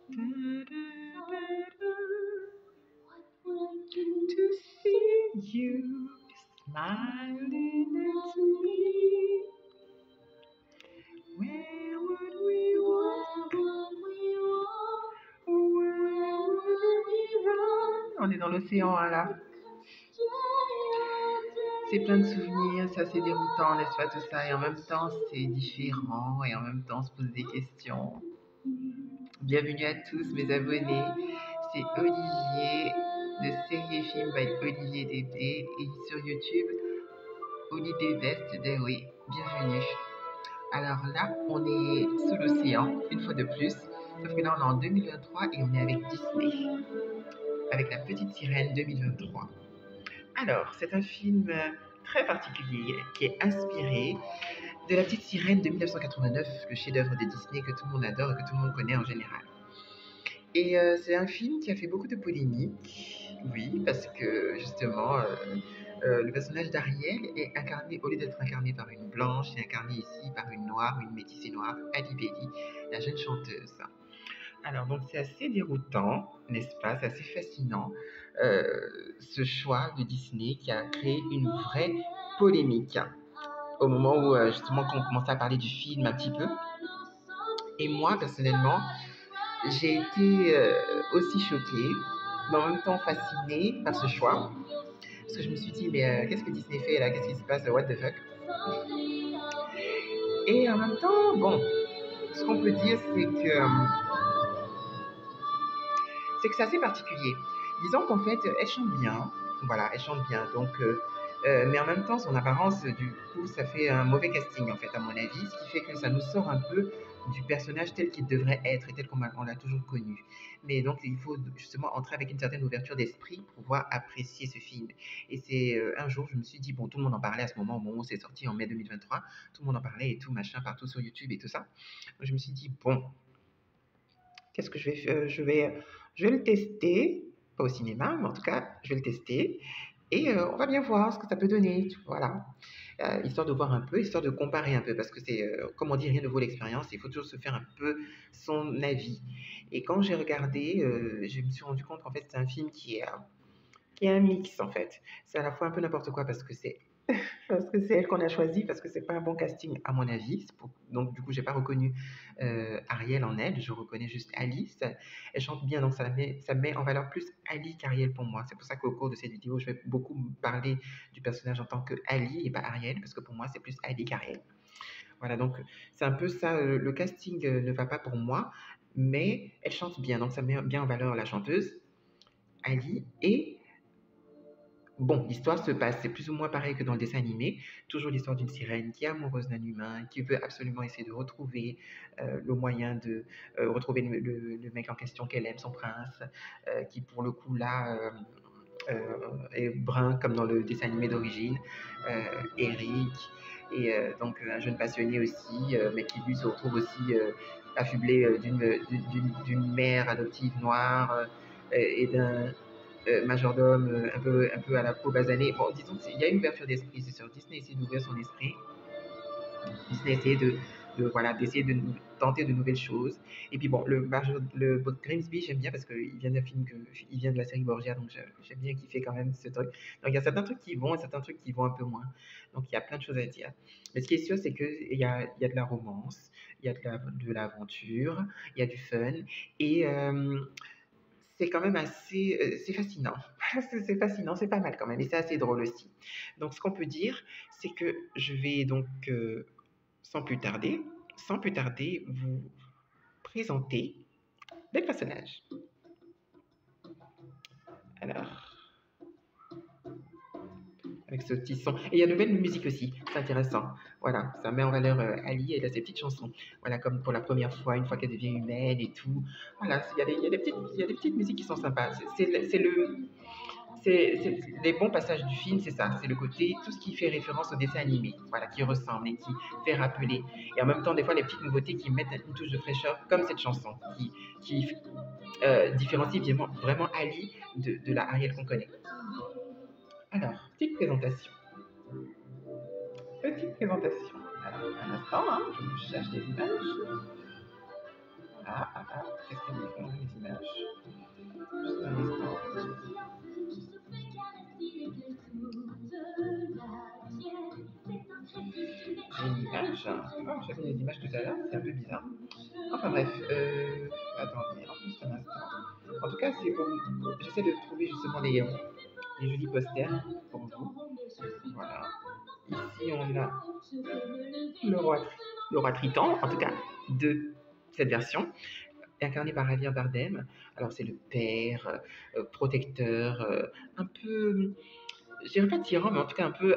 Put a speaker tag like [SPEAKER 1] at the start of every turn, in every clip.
[SPEAKER 1] To see you smiling at me. Where would we walk? Where would we run? On est dans l'océan hein, là. C'est plein de souvenirs, c'est assez déroutant, n'est-ce pas, tout ça, et en même temps c'est différent, et en même temps on se pose des questions. Bienvenue à tous mes abonnés, c'est Olivier de Série et Film by Olivier DB et sur YouTube, Olivier Vest oui, bienvenue. Alors là, on est sous l'océan, une fois de plus, sauf que là on est en 2023 et on est avec Disney, avec La Petite Sirène 2023. Alors, c'est un film très particulier qui est inspiré de La Petite Sirène de 1989, le chef-d'œuvre de Disney que tout le monde adore et que tout le monde connaît en général. Et c'est un film qui a fait beaucoup de polémiques, oui, parce que justement, le personnage d'Ariel est incarné, au lieu d'être incarné par une blanche, il est incarné ici par une noire, une métissée noire, Ali Belli, la jeune chanteuse. Alors, donc, c'est assez déroutant, n'est-ce pas? C'est assez fascinant, ce choix de Disney qui a créé une vraie polémique au moment où, justement, quand on commençait à parler du film un petit peu. Et moi, personnellement, j'ai été aussi choquée, mais en même temps fascinée par ce choix. Parce que je me suis dit, mais qu'est-ce que Disney fait là? Qu'est-ce qui se passe? What the fuck? Et en même temps, bon, ce qu'on peut dire, c'est que c'est assez particulier. Disons qu'en fait, elle chante bien, voilà, elle chante bien, donc, mais en même temps, son apparence, du coup, ça fait un mauvais casting, en fait, à mon avis, ce qui fait que ça nous sort un peu du personnage tel qu'il devrait être et tel qu'on l'a toujours connu. Mais donc, il faut justement entrer avec une certaine ouverture d'esprit pour pouvoir apprécier ce film. Et c'est un jour, je me suis dit, bon, tout le monde en parlait à ce moment où c'est sorti en mai 2023, tout le monde en parlait et tout, machin, partout sur YouTube et tout ça. Donc, je me suis dit, bon, qu'est-ce que je vais faire? Je vais le tester, pas au cinéma, mais en tout cas, je vais le tester. Et on va bien voir ce que ça peut donner, voilà. Histoire de voir un peu, histoire de comparer un peu, parce que c'est, comme on dit, rien ne vaut l'expérience, il faut toujours se faire un peu son avis. Et quand j'ai regardé, je me suis rendu compte qu'en fait, c'est un film qui est un mix, en fait. C'est à la fois un peu n'importe quoi, parce que c'est elle qu'on a choisie, parce que c'est pas un bon casting à mon avis. Donc du coup, j'ai pas reconnu Ariel en elle, je reconnais juste Alice. Elle chante bien, donc ça met en valeur plus Ali qu'Ariel pour moi. C'est pour ça qu'au cours de cette vidéo, je vais beaucoup parler du personnage en tant que Ali et pas Ariel, parce que pour moi, c'est plus Ali qu'Ariel. Voilà, donc c'est un peu ça. Le casting ne va pas pour moi, mais elle chante bien, donc ça met bien en valeur la chanteuse Ali et bon, l'histoire se passe, c'est plus ou moins pareil que dans le dessin animé. Toujours l'histoire d'une sirène qui est amoureuse d'un humain, qui veut absolument essayer de retrouver le moyen de retrouver le mec en question qu'elle aime, son prince, qui pour le coup là est brun comme dans le dessin animé d'origine, Eric, et donc un jeune passionné aussi, mais qui lui se retrouve aussi affublé d'une mère adoptive noire et d'un majordome un peu à la peau basanée. Bon, disons qu'il y a une ouverture d'esprit, c'est sûr. Disney essaie d'ouvrir son esprit. Disney essaie voilà, d'essayer de tenter de nouvelles choses. Et puis bon, le Grimsby, j'aime bien parce qu'il vient d'un film il vient de la série Borgia, donc j'aime bien qu'il fait quand même ce truc. Donc il y a certains trucs qui vont et certains trucs qui vont un peu moins. Donc il y a plein de choses à dire. Mais ce qui est sûr, c'est qu'il y a de la romance, il y a de l'aventure, il y a du fun. Et c'est quand même assez, c'est fascinant. C'est fascinant, c'est pas mal quand même, et c'est assez drôle aussi. Donc, ce qu'on peut dire, c'est que je vais donc, sans plus tarder, sans plus tarder, vous présenter les personnages. Alors, avec ce petit son. Et il y a de belles musiques aussi, c'est intéressant. Voilà, ça met en valeur Ali, elle a ses petites chansons. Voilà, comme pour la première fois, une fois qu'elle devient humaine et tout. Voilà, il y a des petites musiques qui sont sympas. C'est les bons passages du film, c'est ça, c'est le côté, tout ce qui fait référence au dessin animé, voilà, qui ressemble et qui fait rappeler. Et en même temps, des fois, les petites nouveautés qui mettent une touche de fraîcheur, comme cette chanson, qui différencie vraiment Ali de la Ariel qu'on connaît. Alors, petite présentation. Petite présentation. Alors, un instant, hein, je cherche des images. Qu'est-ce que nous font images. Oh, j'avais des images tout à l'heure, c'est un peu bizarre. Enfin bref, attendez, juste un instant. En tout cas, j'essaie de trouver justement les jolis posters pour vous. Voilà. Ici, on a le roi, le roi Triton, en tout cas de cette version, incarné par Javier Bardem. Alors, c'est le père, protecteur, un peu, je dirais pas tyran, mais en tout cas un peu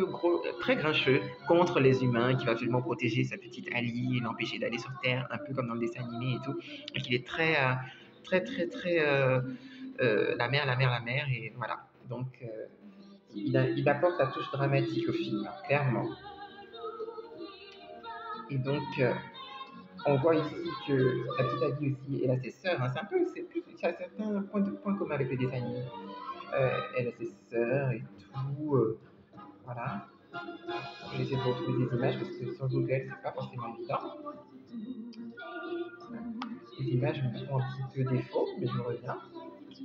[SPEAKER 1] gros, très grincheux contre les humains, qui va absolument protéger sa petite Ali et l'empêcher d'aller sur Terre, un peu comme dans le dessin animé et tout. Et qu'il est très, très, la mer, et voilà. Donc, il apporte la touche dramatique au film, hein, clairement. Et donc, on voit ici que la petite Ali aussi, elle a ses sœurs, hein. Il y a certains points communs avec le dessin animé. Elle a ses sœurs et tout, voilà. J'essaie de retrouver des images parce que sur Google, c'est pas forcément évident. Les images me font un petit peu défaut, mais je reviens.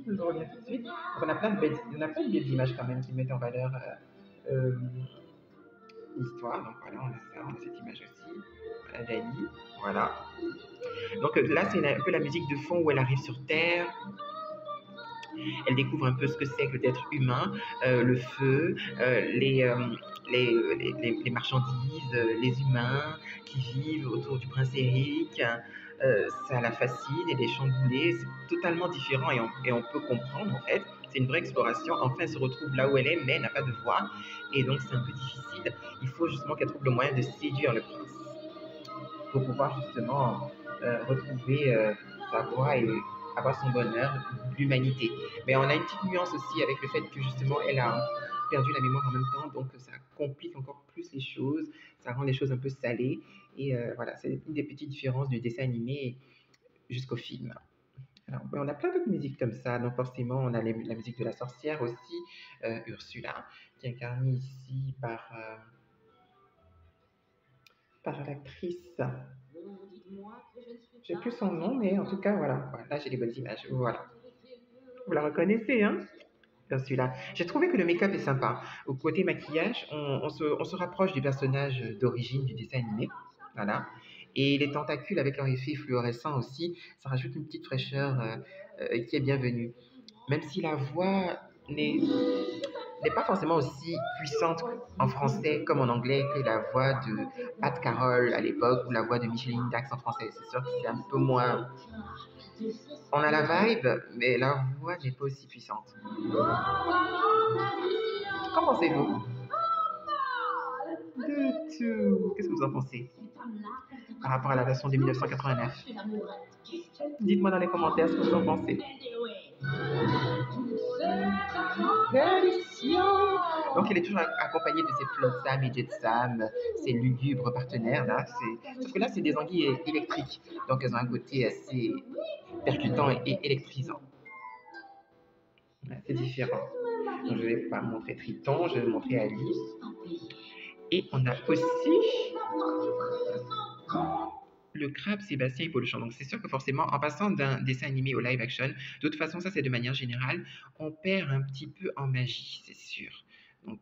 [SPEAKER 1] Je reviens tout de suite. Donc on a plein de belles images quand même qui mettent en valeur euh, l'histoire. Donc voilà, on a ça, on a cette image aussi. Voilà, Dali, voilà. Donc là, c'est un peu la musique de fond où elle arrive sur Terre. Elle découvre un peu ce que c'est que d'être humain, le feu, les marchandises, les humains qui vivent autour du prince Eric. Ça la fascine, elle est chamboulée, c'est totalement différent et on peut comprendre en fait. C'est une vraie exploration. Enfin, elle se retrouve là où elle est, mais elle n'a pas de voix. Et donc, c'est un peu difficile. Il faut justement qu'elle trouve le moyen de séduire le prince pour pouvoir justement retrouver sa voix et avoir son bonheur, l'humanité. Mais on a une petite nuance aussi avec le fait que justement elle a perdu la mémoire en même temps, donc ça complique encore plus les choses, ça rend les choses un peu salées. Et voilà, c'est une des petites différences du dessin animé jusqu'au film. Alors, on a plein d'autres musiques comme ça, donc forcément on a la musique de la sorcière aussi, Ursula, qui est incarnée ici par l'actrice. J'ai plus son nom, mais en tout cas, voilà. Là, j'ai les bonnes images. Voilà. Vous la reconnaissez, hein? Celui-là. J'ai trouvé que le make-up est sympa. Au côté maquillage, on se rapproche du personnage d'origine du dessin animé. Voilà. Et les tentacules avec leur effet fluorescent aussi, ça rajoute une petite fraîcheur qui est bienvenue. Même si la voix n'est pas forcément aussi puissante en français comme en anglais que la voix de Pat Carroll à l'époque ou la voix de Micheline Dax en français. C'est sûr que c'est un peu moins. On a la vibe, mais la voix n'est pas aussi puissante. Qu'en pensez-vous? De tout. Qu'est-ce que vous en pensez par rapport à la version de 1989? Dites-moi dans les commentaires ce que vous en pensez. Donc, elle est toujours accompagnée de ses Flotte Sam et Jet Sam, ses lugubres partenaires. Là, sauf que là, c'est des anguilles électriques. Donc, elles ont un côté assez percutant et électrisant. Ouais, c'est différent. Donc, je ne vais pas montrer Triton, je vais montrer Alice. Et on a aussi le crabe Sébastien et Polochon. Donc c'est sûr que forcément, en passant d'un dessin animé au live action, de toute façon, ça c'est de manière générale, on perd un petit peu en magie, c'est sûr. Donc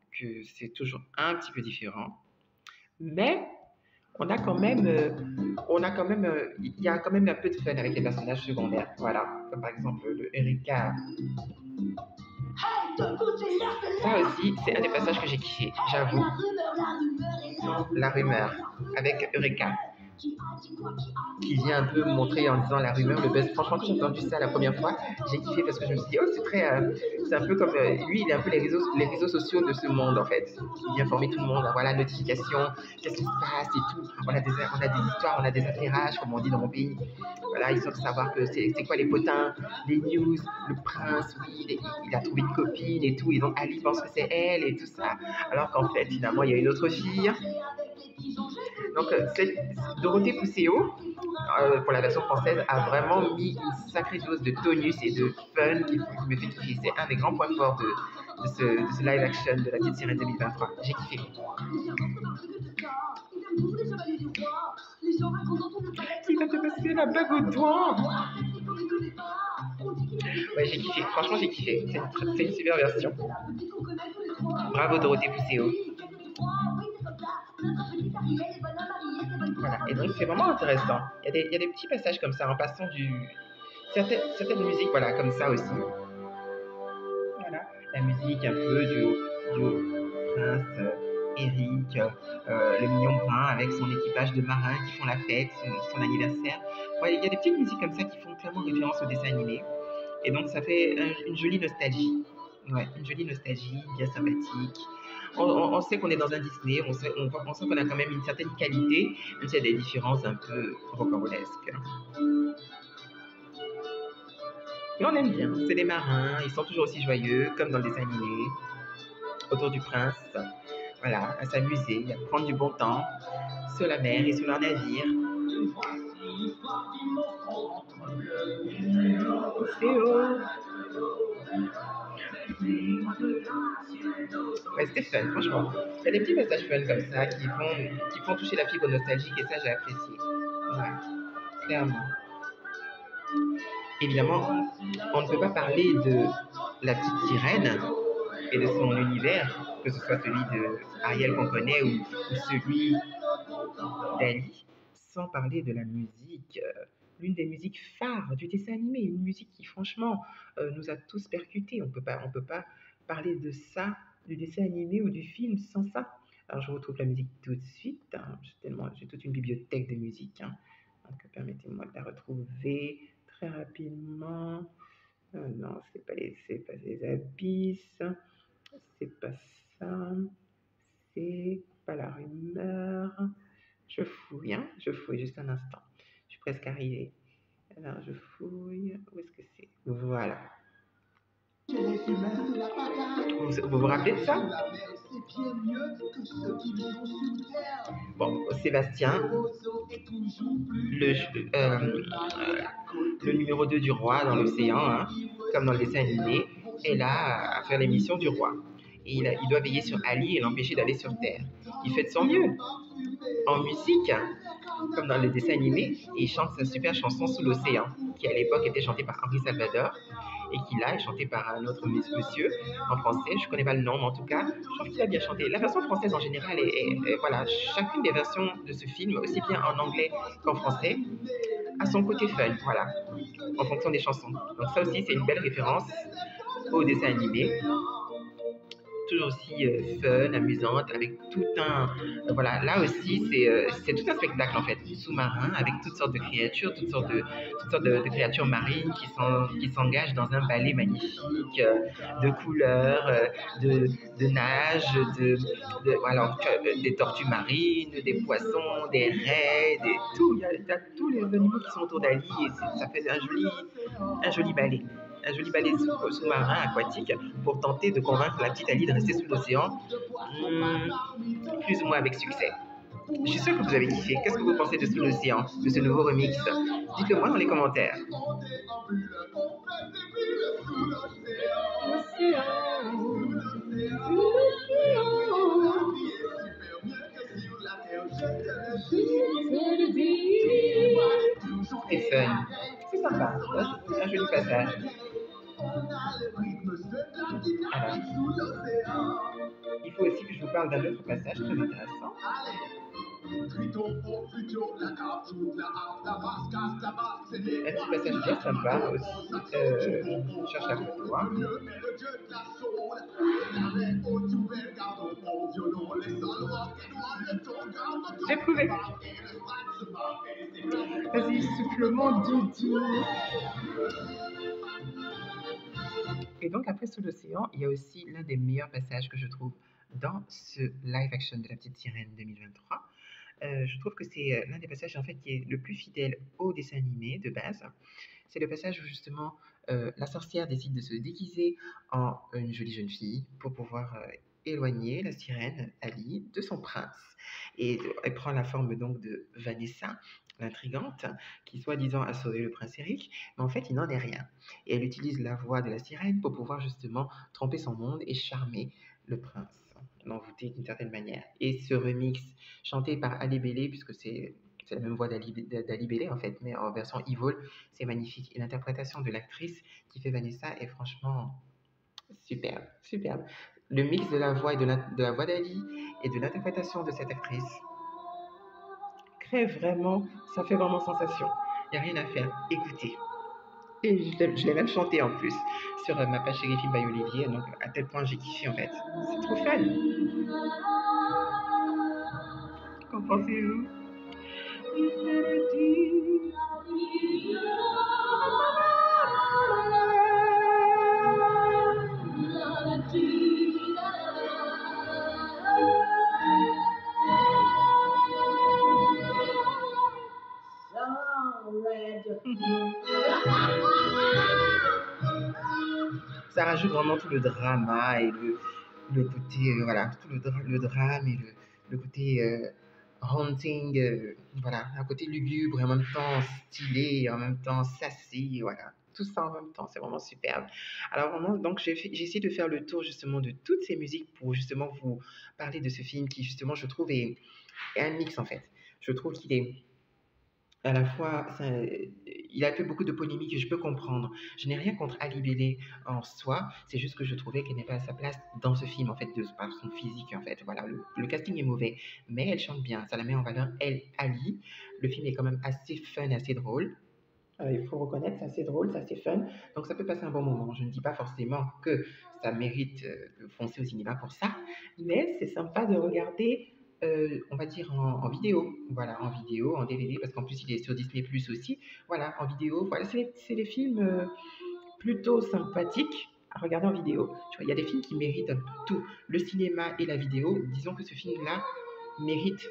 [SPEAKER 1] c'est toujours un petit peu différent. Mais on a quand même, il y a quand même un peu de fun avec les personnages secondaires. Voilà, comme par exemple le Erika. Ça aussi, c'est un des passages que j'ai kiffé, j'avoue. La rumeur avec Eureka, qui vient un peu montrer en disant la rumeur, le buzz. Franchement, quand j'ai entendu ça la première fois, j'ai kiffé parce que je me suis dit, oh, c'est un peu comme, lui, il est un peu les réseaux sociaux de ce monde, en fait. Il vient former tout le monde, voilà, notification, qu'est-ce qui se passe et tout. On a des histoires, on a des affairages, comme on dit dans mon pays. Voilà, histoire de savoir que c'est quoi les potins, les news, le prince, oui, il a trouvé une copine et tout, et donc Ali pense que c'est elle et tout ça. Alors qu'en fait, finalement, il y a une autre fille. Donc, Dorothée Pousseau, pour la version française, a vraiment mis une sacrée dose de tonus et de fun qui me fait kiffer. C'est un des grands points forts de ce live action de La Petite Sirène 2023. J'ai kiffé. Il va te passer la bague au doigt. Ouais, j'ai kiffé. Franchement, j'ai kiffé. C'est une super version. Bravo Dorothée Pousseau. Voilà, et donc c'est vraiment intéressant. Il y a des petits passages comme ça en passant certaines musiques, voilà, comme ça aussi. Voilà, la musique un peu du prince Eric, le mignon brun avec son équipage de marins qui font la fête, son anniversaire. Ouais, il y a des petites musiques comme ça qui font clairement référence au dessin animé. Et donc ça fait une jolie nostalgie. Ouais, une jolie nostalgie, bien sympathique. On sait qu'on est dans un Disney, on sent qu'on a quand même une certaine qualité, même s'il y a des différences un peu rocambolesques. Mais on aime bien, c'est des marins, ils sont toujours aussi joyeux, comme dans le dessin animé, autour du prince. Voilà, à s'amuser, à prendre du bon temps sur la mer et sur leur navire. Océo. Ouais, c'était fun, franchement. Il y a des petits messages fun comme ça qui font toucher la fibre nostalgique et ça, j'ai apprécié. Ouais, clairement. Évidemment, on ne peut pas parler de la petite sirène et de son univers, que ce soit celui de Ariel qu'on connaît ou celui d'Ali, sans parler de la musique, l'une des musiques phares du dessin animé, une musique qui franchement nous a tous percutés. On peut pas parler de ça, du dessin animé ou du film sans ça. Alors je retrouve la musique tout de suite. Hein. J'ai toute une bibliothèque de musique. Hein. Donc permettez-moi de la retrouver très rapidement. Non, c'est pas les abysses. C'est pas ça. C'est pas la rumeur. Je fouille juste un instant. Je suis presque arrivée. Alors, je fouille. Où est-ce que c'est? Voilà. Vous vous rappelez de ça? Bon, Sébastien, le, le numéro 2 du roi dans l'océan, hein, comme dans le dessin animé, est là à faire l'émission du roi. Et il doit veiller sur Ali et l'empêcher d'aller sur Terre. Il fait de son mieux. En musique, comme dans le dessin animé, et il chante sa super chanson Sous l'océan, qui à l'époque était chantée par Henri Salvador, et qui là est chantée par un autre monsieur en français. Je ne connais pas le nom, mais en tout cas, je trouve qu'il a bien chanté. La version française en général voilà, chacune des versions de ce film, aussi bien en anglais qu'en français, a son côté fun, voilà, en fonction des chansons. Donc ça aussi, c'est une belle référence au dessin animé, toujours aussi fun, amusante, avec tout un... voilà, là aussi, c'est tout un spectacle en fait, sous-marin, avec toutes sortes de créatures, toutes sortes de créatures marines qui s'engagent dans un ballet magnifique de couleurs, de nage, alors, des tortues marines, des poissons, des raies, tout. Il y a tous les animaux qui sont autour d'Ali et ça fait un joli ballet. Un joli balai sous-marin aquatique pour tenter de convaincre la petite Ali de rester sous l'océan, plus ou moins avec succès. Je suis sûr que vous avez kiffé. Qu'est-ce que vous pensez de Sous l'océan, de ce nouveau remix? Dites-le moi dans les commentaires. C'est fun. C'est sympa. Un joli passage. Alors, il faut aussi que je vous parle d'un autre passage très intéressant. Un petit passage bien sympa aussi. Je cherche la photo. Hein. J'ai trouvé. Vas-y, souffle-moi, Doudou. Et donc, après Sous l'océan, il y a aussi l'un des meilleurs passages que je trouve dans ce live action de La Petite Sirène 2023. Je trouve que c'est l'un des passages en fait qui est le plus fidèle au dessin animé de base. C'est le passage où justement la sorcière décide de se déguiser en une jolie jeune fille pour pouvoir éloigner la sirène Ali de son prince. Et elle prend la forme donc de Vanessa, l'intrigante, qui soi-disant a sauvé le prince Eric, mais en fait il n'en est rien. Et elle utilise la voix de la sirène pour pouvoir justement tromper son monde et charmer le prince, l'envoûter d'une certaine manière. Et ce remix chanté par Ali Bellé, puisque c'est la même voix d'Ali Bellé en fait, mais en version Evil, c'est magnifique. Et l'interprétation de l'actrice qui fait Vanessa est franchement superbe, superbe. Le mix de la voix et de la voix d'Ali et de l'interprétation de cette actrice ça fait vraiment sensation. Il n'y a rien à faire. Écoutez. Et je l'ai même chanté en plus sur ma page Chérie Film by Olivier, donc à tel point j'ai kiffé en fait. C'est trop fun. Qu'en pensez-vous? Ça rajoute vraiment tout le drama et le côté, voilà, tout le drame et le côté haunting, voilà, un côté lugubre et en même temps stylé, et en même temps sassy, voilà. Tout ça en même temps, c'est vraiment superbe. Alors vraiment, donc j'ai essayé de faire le tour justement de toutes ces musiques pour justement vous parler de ce film qui justement je trouve est un mix en fait. Je trouve qu'il est à la fois, il a fait beaucoup de polémiques et je peux comprendre. Je n'ai rien contre Ali Bellé en soi, c'est juste que je trouvais qu'elle n'est pas à sa place dans ce film, en fait, par son physique, en fait. Voilà, le casting est mauvais, mais elle chante bien, ça la met en valeur, elle, Ali. Le film est quand même assez fun, assez drôle. Il faut reconnaître, c'est assez drôle, c'est assez fun, donc ça peut passer un bon moment. Je ne dis pas forcément que ça mérite de foncer au cinéma pour ça, mais c'est sympa de regarder, on va dire en vidéo, voilà, en vidéo, en DVD, parce qu'en plus il est sur Disney Plus aussi, voilà, en vidéo, voilà, c'est les films plutôt sympathiques à regarder en vidéo. Tu vois, il y a des films qui méritent un peu tout, le cinéma et la vidéo. Disons que ce film-là mérite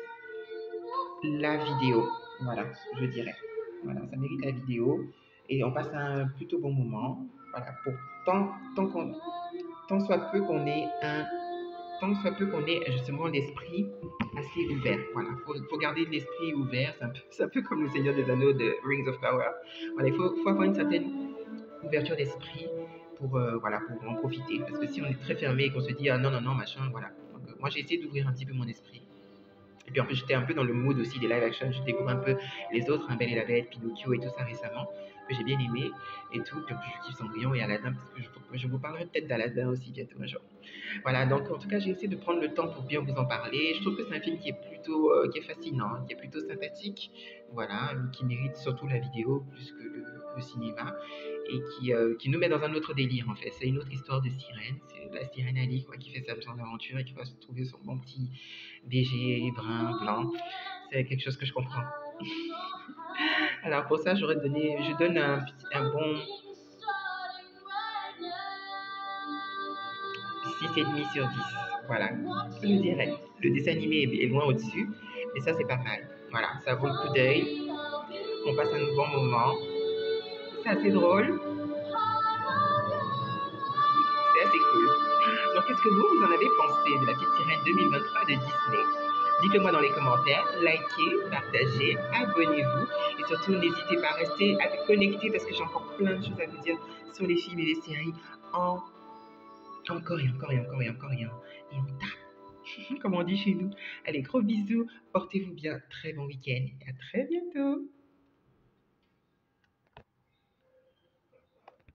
[SPEAKER 1] la vidéo, voilà, je dirais. Voilà, ça mérite la vidéo et on passe un plutôt bon moment. Voilà, pour tant soit peu qu'on ait tant soit peu qu'on ait justement l'esprit assez ouvert. Voilà, faut garder l'esprit ouvert. C'est un peu comme le Seigneur des Anneaux de Rings of Power. Voilà, faut avoir une certaine ouverture d'esprit pour voilà pour en profiter. Parce que si on est très fermé et qu'on se dit ah non non non machin, voilà. Donc, moi j'ai essayé d'ouvrir un petit peu mon esprit. Et puis en plus, j'étais un peu dans le mood aussi des live action. Je découvre un peu les autres, hein, Belle et la Bête, Pinocchio et tout ça récemment, que j'ai bien aimé et tout. Puis en plus, je kiffe Cendrillon et Aladdin, parce que je vous parlerai peut-être d'Aladdin aussi bientôt un jour. Voilà, donc en tout cas, j'ai essayé de prendre le temps pour bien vous en parler. Je trouve que c'est un film qui est plutôt, qui est fascinant, qui est plutôt sympathique, voilà, mais qui mérite surtout la vidéo plus que le cinéma et qui nous met dans un autre délire en fait. C'est une autre histoire de sirène, c'est la sirène Ali quoi, qui fait sa petite aventure et qui va se trouver son bon petit BG brun, blanc. C'est quelque chose que je comprends. Alors pour ça, je donne un bon 6,5 sur 10. Voilà, je dirais. Le dessin animé est loin au-dessus, mais ça c'est pas mal. Voilà, ça vaut le coup d'œil. On passe un bon moment. C'est assez drôle. C'est assez cool. Donc qu'est-ce que vous en avez pensé de La Petite Sirène 2023 de Disney? Dites-le moi dans les commentaires, likez, partagez, abonnez-vous et surtout n'hésitez pas à rester connecté parce que j'ai encore plein de choses à vous dire sur les films et les séries en encore et encore et encore et encore et en tas, comme on dit chez nous. Allez, gros bisous, portez-vous bien, très bon week-end et à très bientôt.